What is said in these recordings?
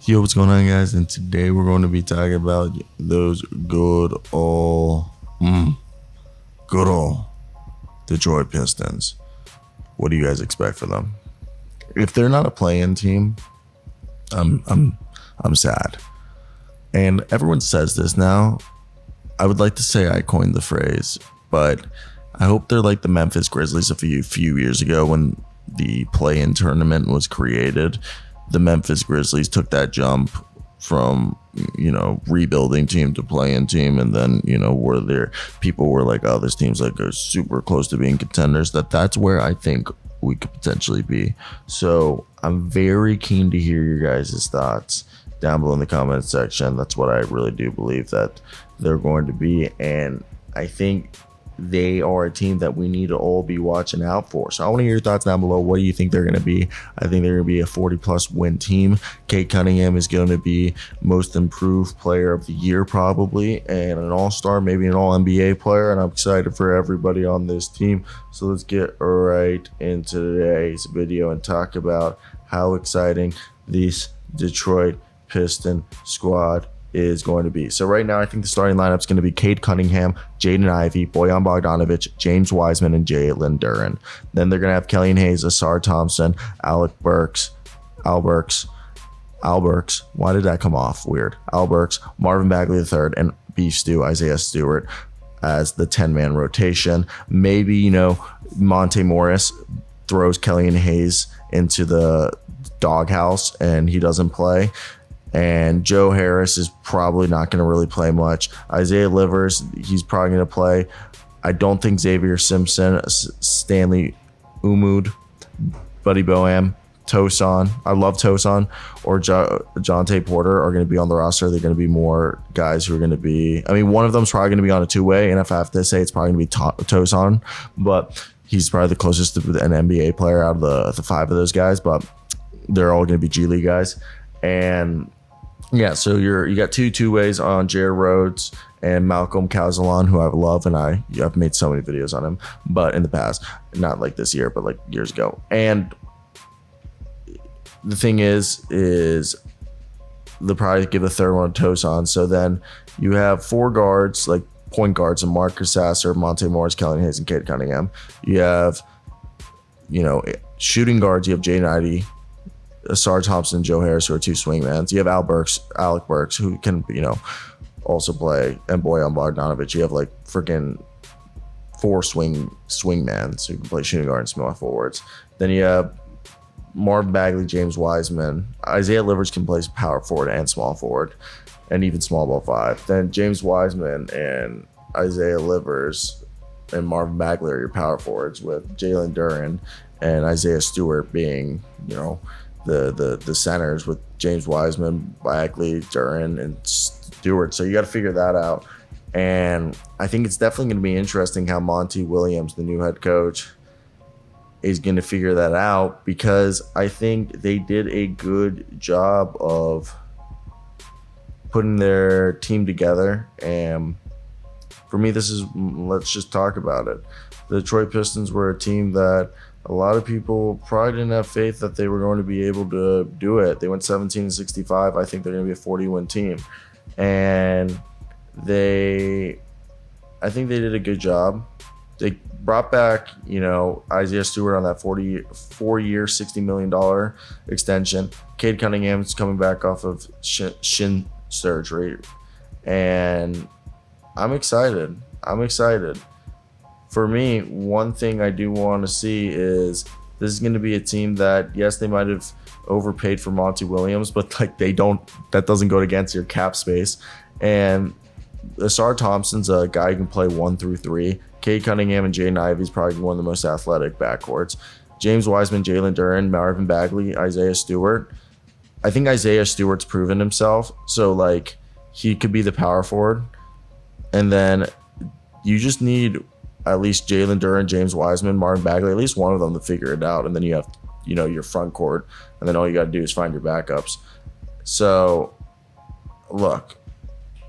Yo, what's going on, guys? And today we're going to be talking about those good old Detroit Pistons. What do you guys expect for them? If they're not a play-in team, I'm sad. And everyone says this now. I would like to say I coined the phrase, but I hope they're like the Memphis Grizzlies a few years ago when the play-in tournament was created. The Memphis Grizzlies took that jump from, rebuilding team to play-in team, and then, where there people were like, oh, this team's like super close to being contenders. That's where I think we could potentially be. So I'm very keen to hear your guys' thoughts down below in the comment section. That's what I really do believe that they're going to be, and I think they are a team that we need to all be watching out for. So I want to hear your thoughts down below. What do you think they're going to be? I think they're going to be a 40-plus win team. Cade Cunningham is going to be most improved player of the year probably, and an all-star, maybe an all-NBA player, and I'm excited for everybody on this team. So let's get right into today's video and talk about how exciting this Detroit Piston squad is going to be. So right now, I think the starting lineup is going to be Cade Cunningham, Jaden Ivey, Bojan Bogdanovic, James Wiseman, and Jalen Duren. Then they're going to have Killian Hayes, Asar Thompson, Al Burks. Why did that come off weird? Al Burks, Marvin Bagley III, and Beef Stew, Isaiah Stewart as the 10-man rotation. Maybe, Monte Morris throws Killian Hayes into the doghouse and he doesn't play. And Joe Harris is probably not going to really play much. Isaiah Livers, he's probably going to play. I don't think Xavier Simpson, Stanley Umud, Buddy Boehm, Tosan, I love Tosan, or Jonte Porter are going to be on the roster. They're going to be more guys who are going to be, one of them's probably going to be on a two-way, and if I have to say, it's probably going to be Tosan, but he's probably the closest to an NBA player out of the five of those guys, but they're all going to be G League guys. And yeah, so you got two ways on Jared Rhodes and Malcolm Calzalon, who I love, and I've made so many videos on him, but in the past, not like this year, but like years ago. And the thing is they'll probably give a third one to Tosan. So then you have four guards, like point guards, and Marcus Sasser, Monte Morris, Killian Hayes, and Cade Cunningham. You have, shooting guards. You have Jaden Ivey, Asar Thompson, Joe Harris, who are two swingmans. You have Alec Burks, who can, also play, and Bojan Bogdanovic. You have like freaking four swingmans who can play shooting guard and small forwards. Then you have Marvin Bagley, James Wiseman. Isaiah Livers can play power forward and small forward, and even small ball five. Then James Wiseman and Isaiah Livers and Marvin Bagley are your power forwards, with Jalen Duren and Isaiah Stewart being, the centers, with James Wiseman, Bagley, Duren, and Stewart. So you got to figure that out. And I think it's definitely going to be interesting how Monty Williams, the new head coach, is going to figure that out, because I think they did a good job of putting their team together. And for me, let's just talk about it. The Detroit Pistons were a team that a lot of people probably didn't have faith that they were going to be able to do it. They went 17-65. I think they're going to be a 40-win team. And I think they did a good job. They brought back, Isaiah Stewart on that 4-year, $60 million extension. Cade Cunningham is coming back off of shin surgery. And I'm excited. For me, one thing I do want to see is this is going to be a team that, yes, they might have overpaid for Monty Williams, but that doesn't go against your cap space. And Asar Thompson's a guy who can play 1 through 3. Cade Cunningham and Jaden Ivey is probably one of the most athletic backcourts. James Wiseman, Jalen Duren, Marvin Bagley, Isaiah Stewart. I think Isaiah Stewart's proven himself, so he could be the power forward. And then you just need at least Jalen Duren, James Wiseman, Marvin Bagley, at least one of them to figure it out. And then you have, your front court, and then all you got to do is find your backups. So, look,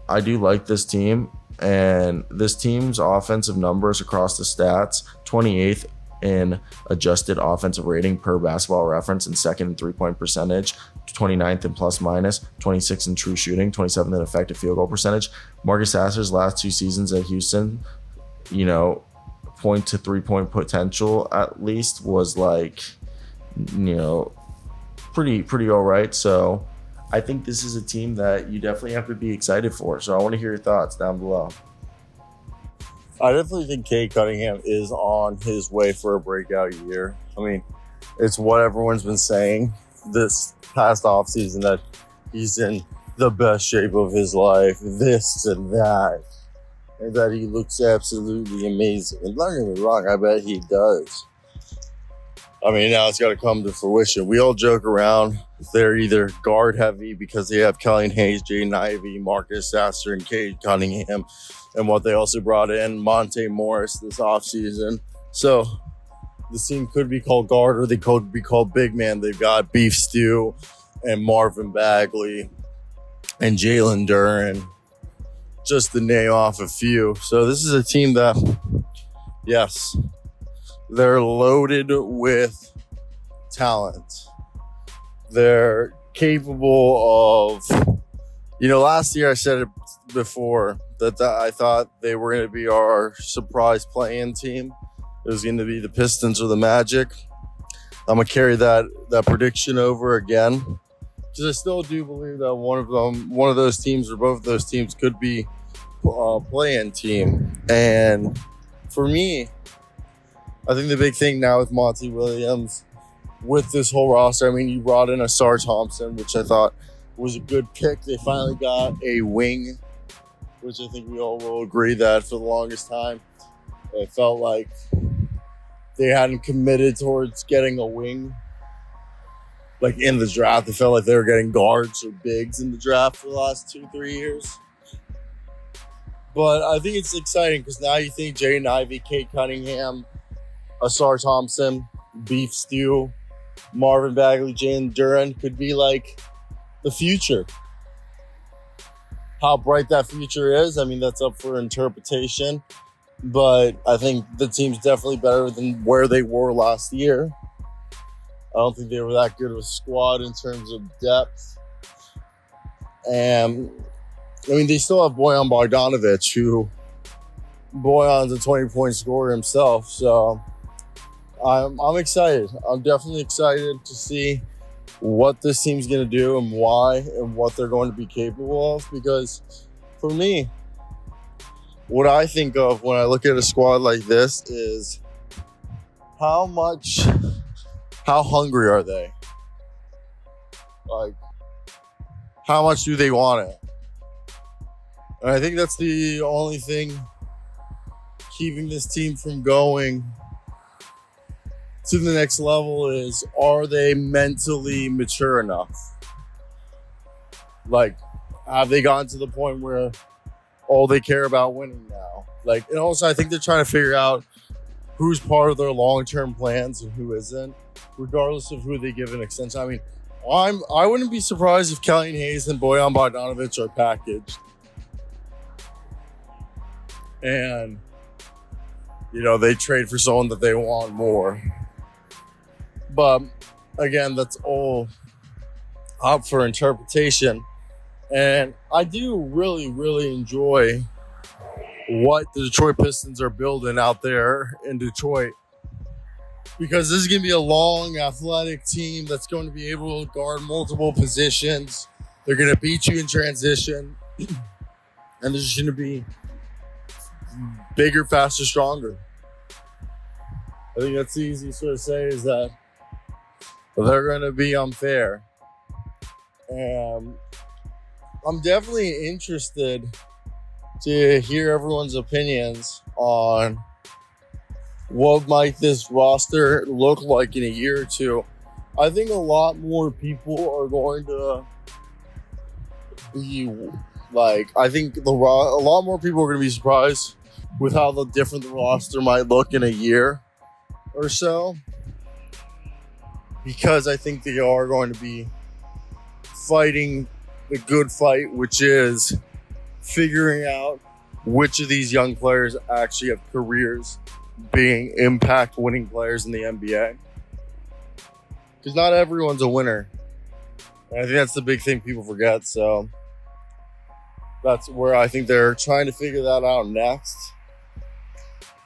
I do like this team, and this team's offensive numbers across the stats, 28th in adjusted offensive rating per Basketball Reference, and second in three-point percentage, 29th in plus minus, 26th in true shooting, 27th in effective field goal percentage. Marcus Sasser's last 2 seasons at Houston, point to three-point potential at least was like, pretty all right. So I think this is a team that you definitely have to be excited for. So I want to hear your thoughts down below. I definitely think Cade Cunningham is on his way for a breakout year. I mean, it's what everyone's been saying this past offseason, that he's in the best shape of his life, this and that, and that he looks absolutely amazing. And don't get me wrong, I bet he does. I mean, now it's got to come to fruition. We all joke around. They're either guard heavy because they have Killian Hayes, Jaden Ivey, Marcus Sasser, and Cade Cunningham. And what they also brought in, Monte Morris this offseason. So this team could be called guard, or they could be called big man. They've got Beef Stew and Marvin Bagley and Jalen Duren, just to name off a few. So this is a team that, yes, they're loaded with talent. They're capable of, last year I said it before that I thought they were going to be our surprise play-in team. It was going to be the Pistons or the Magic. I'm going to carry that prediction over again, because I still do believe that one of those teams or both of those teams could be a play-in team. And for me, I think the big thing now with Monty Williams, with this whole roster, I mean, you brought in Asar Thompson, which I thought was a good pick. They finally got a wing, which I think we all will agree that for the longest time, it felt like they hadn't committed towards getting a wing. Like in the draft, it felt like they were getting guards or bigs in the draft for the last 2-3 years. But I think it's exciting because now you think Jaden Ivey, Cade Cunningham, Asar Thompson, Beef Stew, Marvin Bagley, Jalen Duren could be like the future. How bright that future is, I mean, that's up for interpretation. But I think the team's definitely better than where they were last year. I don't think they were that good of a squad in terms of depth. And, I mean, they still have Bojan Bogdanovic, who Bojan's a 20-point scorer himself. So I'm excited. I'm definitely excited to see what this team's going to do and why and what they're going to be capable of. Because for me, what I think of when I look at a squad like this is how hungry are they? Like, how much do they want it? And I think that's the only thing keeping this team from going to the next level is, are they mentally mature enough? Like, have they gotten to the point where all they care about winning now? Like, and also I think they're trying to figure out who's part of their long-term plans and who isn't, regardless of who they give an extension. I mean, I wouldn't be surprised if Killian Hayes and Bojan Bogdanovic are packaged. And, they trade for someone that they want more. But, again, that's all up for interpretation. And I do really, really enjoy what the Detroit Pistons are building out there in Detroit, because this is going to be a long, athletic team that's going to be able to guard multiple positions. They're going to beat you in transition, and they're just going to be bigger, faster, stronger. I think that's the easiest way to say is that they're going to be unfair. And I'm definitely interested to hear everyone's opinions on what might this roster look like in a year or two. I think a lot more people are going to be like, I think a lot more people are going to be surprised with how different the roster might look in a year or so, because I think they are going to be fighting the good fight, which is figuring out which of these young players actually have careers being impact winning players in the NBA. Because not everyone's a winner. And I think that's the big thing people forget. So that's where I think they're trying to figure that out next.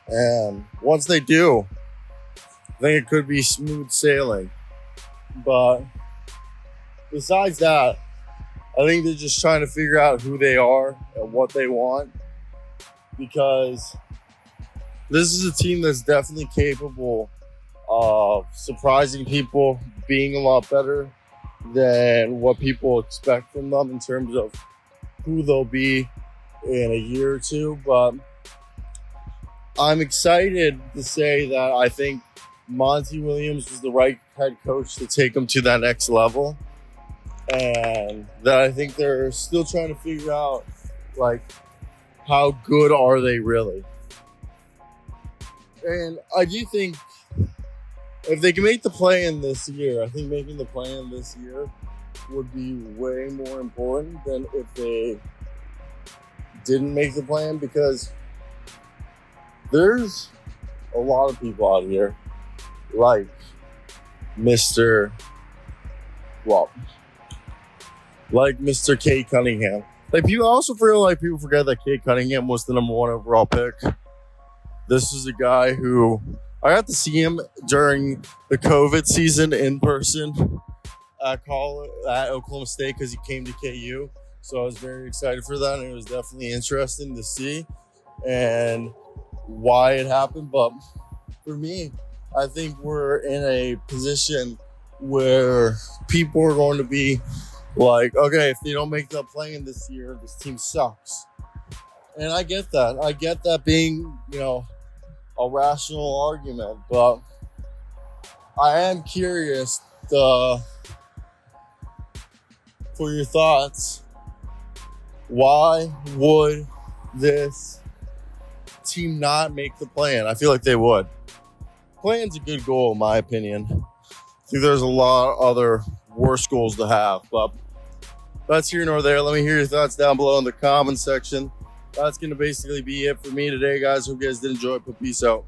And once they do, I think it could be smooth sailing. But besides that, I think they're just trying to figure out who they are and what they want. Because this is a team that's definitely capable of surprising people, being a lot better than what people expect from them in terms of who they'll be in a year or two. But I'm excited to say that I think Monty Williams was the right head coach to take them to that next level. And that I think they're still trying to figure out, like, how good are they really? And I do think if they can make the play-in this year, I think making the play-in this year would be way more important than if they didn't make the play-in, because there's a lot of people out here like Mr. Kate Cunningham. Like, people also feel like people forget that Kate Cunningham was the number 1 overall pick. This is a guy who I got to see him during the COVID season in person at Oklahoma State because he came to KU. So I was very excited for that, and it was definitely interesting to see and why it happened. But for me, I think we're in a position where people are going to be like, okay, if they don't make the play-in this year, this team sucks. And I get that. I get that being, a rational argument. But I am curious for your thoughts. Why would this team not make the play-in? I feel like they would. Play-in's a good goal, in my opinion. I think there's a lot of other worse goals to have, but that's here nor there. Let me hear your thoughts down below in the comment section. That's going to basically be it for me today, guys. Hope you guys did enjoy it, but peace out.